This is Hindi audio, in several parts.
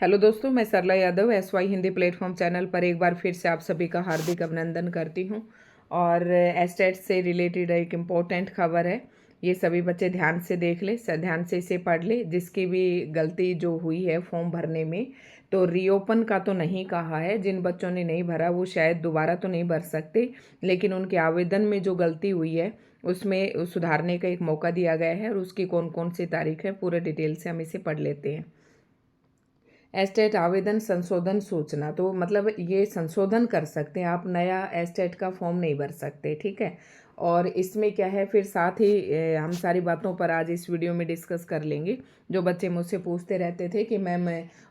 हेलो दोस्तों, मैं Sarla Yadav SY Hindi platform channel पर एक बार फिर से आप सभी का हार्दिक अभिनंदन करती हूं। और एस्टेट से रिलेटेड एक इम्पोर्टेंट खबर है। ये सभी बच्चे ध्यान से देख ले, ध्यान से इसे पढ़ ले। जिसकी भी गलती जो हुई है फॉर्म भरने में, तो रीओपन का तो नहीं कहा है। जिन बच्चों ने नहीं भरा वो शायद दोबारा तो नहीं भर सकते, लेकिन उनके आवेदन में जो गलती हुई है उसमें सुधारने का एक मौका दिया गया है। और उसकी कौन कौन सी तारीख है, पूरे डिटेल से हम इसे पढ़ लेते हैं। एस्टेट आवेदन संशोधन सूचना, तो मतलब ये संशोधन कर सकते हैं आप, नया एस्टेट का फॉर्म नहीं भर सकते, ठीक है। और इसमें क्या है, फिर साथ ही हम सारी बातों पर आज इस वीडियो में डिस्कस कर लेंगे। जो बच्चे मुझसे पूछते रहते थे कि मैम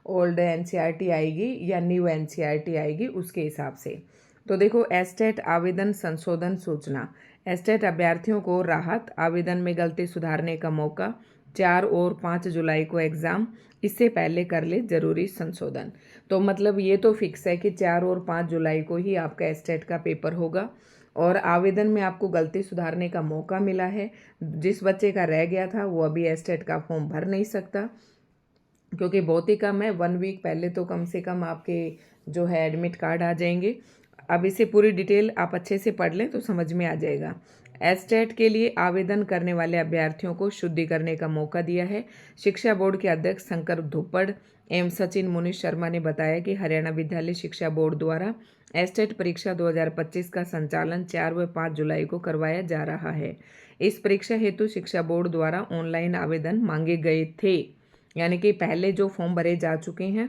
ओल्ड NCERT आएगी या न्यू NCERT आएगी, उसके हिसाब से। तो देखो, एस्टेट आवेदन संशोधन सूचना। एस्टेट अभ्यर्थियों को राहत, आवेदन में गलती सुधारने का मौका, 4 और 5 जुलाई को एग्ज़ाम, इससे पहले कर ले जरूरी संशोधन। तो मतलब ये तो फिक्स है कि 4 और 5 जुलाई को ही आपका एस्टेट का पेपर होगा। और आवेदन में आपको गलती सुधारने का मौका मिला है। जिस बच्चे का रह गया था वो अभी एस्टेट का फॉर्म भर नहीं सकता, क्योंकि बहुत ही कम है। 1 वीक पहले तो कम से कम आपके जो है एडमिट कार्ड आ जाएंगे। अब इसे पूरी डिटेल आप अच्छे से पढ़ लें तो समझ में आ जाएगा। एस्टेट के लिए आवेदन करने वाले अभ्यर्थियों को शुद्धि करने का मौका दिया है। शिक्षा बोर्ड के अध्यक्ष शंकर धुप्पड़ एवं सचिन मुनीष शर्मा ने बताया कि हरियाणा विद्यालय शिक्षा बोर्ड द्वारा एस्टेट परीक्षा 2025 का संचालन 4 व 5 जुलाई को करवाया जा रहा है। इस परीक्षा हेतु शिक्षा बोर्ड द्वारा ऑनलाइन आवेदन मांगे गए थे, यानी कि पहले जो फॉर्म भरे जा चुके हैं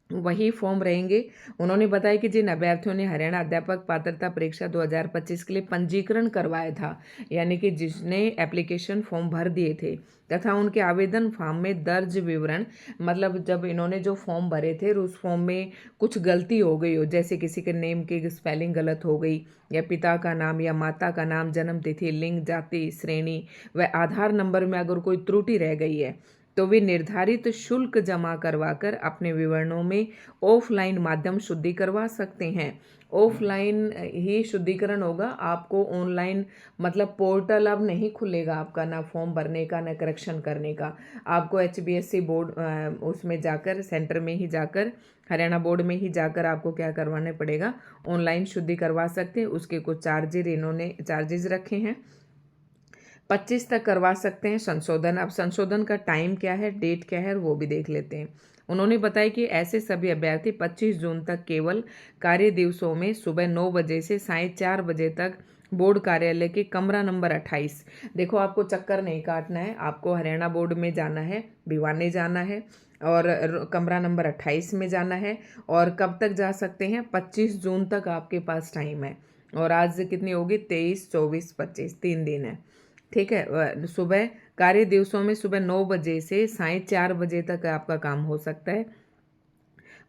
वही फॉर्म रहेंगे। उन्होंने बताया कि जिन अभ्यर्थियों ने हरियाणा अध्यापक पात्रता परीक्षा 2025 के लिए पंजीकरण करवाया था, यानी कि जिसने एप्लीकेशन फॉर्म भर दिए थे, तथा उनके आवेदन फॉर्म में दर्ज विवरण, मतलब जब इन्होंने जो फॉर्म भरे थे उस फॉर्म में कुछ गलती हो गई हो, जैसे किसी के नेम की स्पेलिंग गलत हो गई, या पिता का नाम या माता का नाम, जन्म तिथि, लिंग, जाति, श्रेणी व आधार नंबर में अगर कोई त्रुटि रह गई है, तो वे निर्धारित शुल्क जमा करवाकर अपने विवरणों में ऑफलाइन माध्यम शुद्धि करवा सकते हैं। ऑफलाइन ही शुद्धिकरण होगा, आपको ऑनलाइन मतलब पोर्टल अब नहीं खुलेगा आपका, ना फॉर्म भरने का ना करेक्शन करने का। आपको HBSC बोर्ड उसमें जाकर, सेंटर में ही जाकर, हरियाणा बोर्ड में ही जाकर आपको क्या करवाना पड़ेगा, ऑनलाइन शुद्धि करवा सकते हैं। उसके कुछ चार्जेस रखे हैं। 25 तक करवा सकते हैं संशोधन। अब संशोधन का टाइम क्या है, डेट क्या है, वो भी देख लेते हैं। उन्होंने बताया कि ऐसे सभी अभ्यर्थी 25 जून तक केवल कार्य दिवसों में सुबह 9 बजे से साढ़े 4 बजे तक बोर्ड कार्यालय के कमरा नंबर 28, देखो आपको चक्कर नहीं काटना है, आपको हरियाणा बोर्ड में जाना है, भिवानी जाना है और कमरा नंबर 28 में जाना है। और कब तक जा सकते हैं, 25 जून तक आपके पास टाइम है। और आज कितनी होगी, 23, 24, 25, 3 दिन है, ठीक है। सुबह कार्य दिवसों में सुबह 9 बजे से साढ़े 4 बजे तक आपका काम हो सकता है।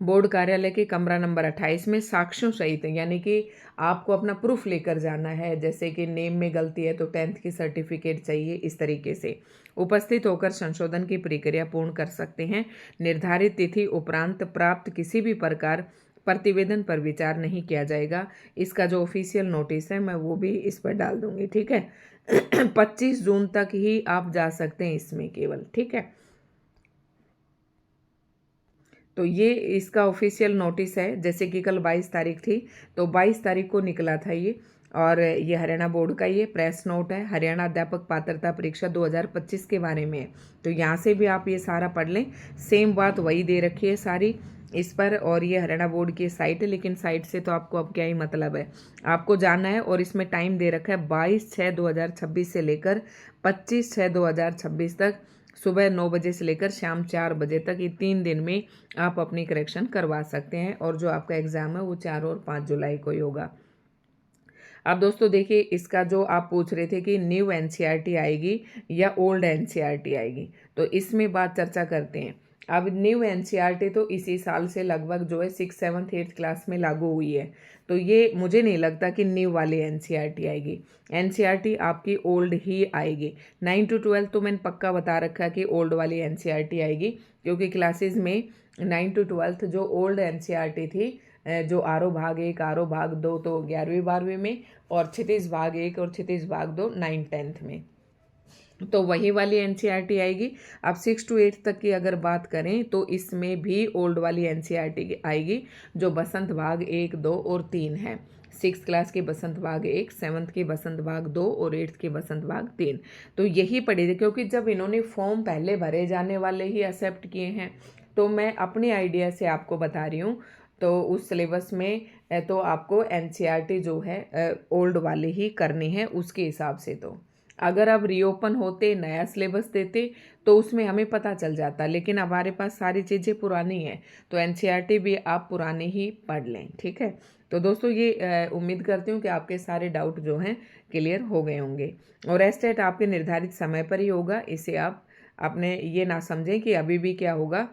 बोर्ड कार्यालय के कमरा नंबर 28 में साक्ष्यों सहित, यानी कि आपको अपना प्रूफ लेकर जाना है, जैसे कि नेम में गलती है तो 10th की सर्टिफिकेट चाहिए, इस तरीके से उपस्थित होकर संशोधन की प्रक्रिया पूर्ण कर सकते हैं। निर्धारित तिथि उपरांत प्राप्त किसी भी प्रकार प्रतिवेदन पर विचार नहीं किया जाएगा। इसका जो ऑफिशियल नोटिस है मैं वो भी इस पर डाल दूंगी, ठीक है। 25 जून तक ही आप जा सकते हैं इसमें केवल, ठीक है। तो ये इसका ऑफिशियल नोटिस है। जैसे कि कल 22 तारीख थी, तो 22 तारीख को निकला था ये। और ये हरियाणा बोर्ड का ये प्रेस नोट है, हरियाणा अध्यापक पात्रता परीक्षा 2025 के बारे में है। तो यहाँ से भी आप ये सारा पढ़ लें, सेम बात वही दे रखी है सारी इस पर। और ये हरियाणा बोर्ड की साइट है, लेकिन साइट से तो आपको अब क्या ही मतलब है, आपको जाना है। और इसमें टाइम दे रखा है 22/6/2026 से लेकर 25/6/2026 तक, सुबह 9 बजे से लेकर शाम 4 बजे तक। ये 3 दिन में आप अपनी करेक्शन करवा सकते हैं। और जो आपका एग्ज़ाम है वो 4 और 5 जुलाई को ही होगा। अब दोस्तों देखिए, इसका जो आप पूछ रहे थे कि न्यू NCERT आएगी या ओल्ड NCERT आएगी, तो इसमें बात चर्चा करते हैं। अब न्यू NCERT तो इसी साल से लगभग जो है 6, 7, 8 क्लास में लागू हुई है। तो ये मुझे नहीं लगता कि न्यू वाली NCERT आएगी। NCERT आपकी ओल्ड ही आएगी। 9 to 12 तो मैंने पक्का बता रखा है कि ओल्ड वाली NCERT आएगी, क्योंकि क्लासेस में 9 to 12 जो ओल्ड NCERT थी, जो आरो भाग 1, आरो भाग 2 तो 11वीं 12वीं में, और क्षितिज भाग 1 और क्षितिज भाग 2 9th 10th में। तो वही वाली एनसीईआरटी आएगी। अब 6 to 8 तक की अगर बात करें तो इसमें भी ओल्ड वाली एनसीईआरटी आएगी, जो बसंत भाग 1, 2 और 3 है। 6th क्लास की बसंत भाग 1, 7th की बसंत भाग 2 और 8th की बसंत भाग 3। तो यही पढ़ेगी, क्योंकि जब इन्होंने फॉर्म पहले भरे जाने वाले ही एक्सेप्ट किए हैं, तो मैं अपनी आइडिया से आपको बता रही हूँ। तो उस सिलेबस में तो आपको एनसीईआरटी जो है ओल्ड वाली ही करनी है उसके हिसाब से। तो अगर अब रीओपन होते, नया सिलेबस देते, तो उसमें हमें पता चल जाता, लेकिन हमारे पास सारी चीज़ें पुरानी हैं, तो एनसीईआरटी भी आप पुरानी ही पढ़ लें। ठीक है, तो दोस्तों ये उम्मीद करती हूँ कि आपके सारे डाउट जो हैं क्लियर हो गए होंगे। और एस्टेट आपके निर्धारित समय पर ही होगा, इसे आप अपने ये ना समझें कि अभी भी क्या होगा,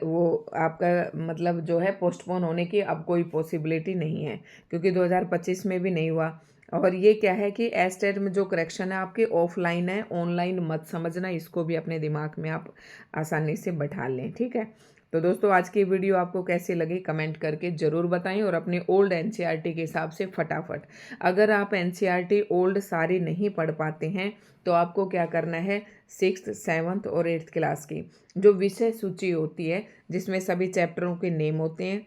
वो आपका मतलब जो है पोस्टपोन होने की अब कोई पॉसिबिलिटी नहीं है, क्योंकि 2025 में भी नहीं हुआ। और ये क्या है कि एस्टेट में जो करेक्शन है आपके ऑफलाइन है, ऑनलाइन मत समझना, इसको भी अपने दिमाग में आप आसानी से बैठा लें। ठीक है, तो दोस्तों आज की वीडियो आपको कैसी लगी कमेंट करके ज़रूर बताएं, और अपने ओल्ड एनसीईआरटी के हिसाब से फटाफट, अगर आप एनसीईआरटी ओल्ड सारी नहीं पढ़ पाते हैं तो आपको क्या करना है, 6th, 7th और 8th क्लास की जो विषय सूची होती है, जिसमें सभी चैप्टरों के नेम होते हैं,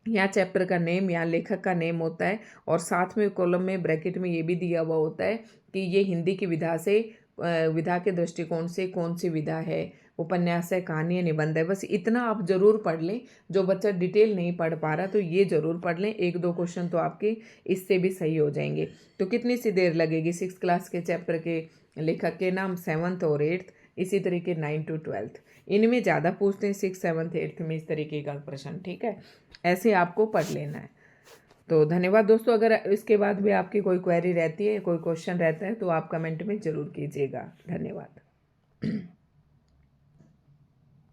या चैप्टर का नेम या लेखक का नेम होता है, और साथ में कॉलम में ब्रैकेट में ये भी दिया हुआ होता है कि ये हिंदी की विधा से विधा के दृष्टिकोण से कौन सी विधा है, उपन्यास है, कहानी है, निबंध है। बस इतना आप जरूर पढ़ लें। जो बच्चा डिटेल नहीं पढ़ पा रहा तो ये जरूर पढ़ लें, 1-2 क्वेश्चन तो आपके इससे भी सही हो जाएंगे। तो कितनी सी देर लगेगी, 6th क्लास के चैप्टर के लेखक के नाम, 7th और 8th, इसी तरीके 9 to 12th, इनमें ज़्यादा पूछते हैं, 6th, 7th, 8th में इस तरीके का प्रश्न। ठीक है, ऐसे आपको पढ़ लेना है। तो धन्यवाद दोस्तों। अगर इसके बाद भी आपकी कोई क्वेरी रहती है, कोई क्वेश्चन रहता है, तो आप कमेंट में ज़रूर कीजिएगा। धन्यवाद।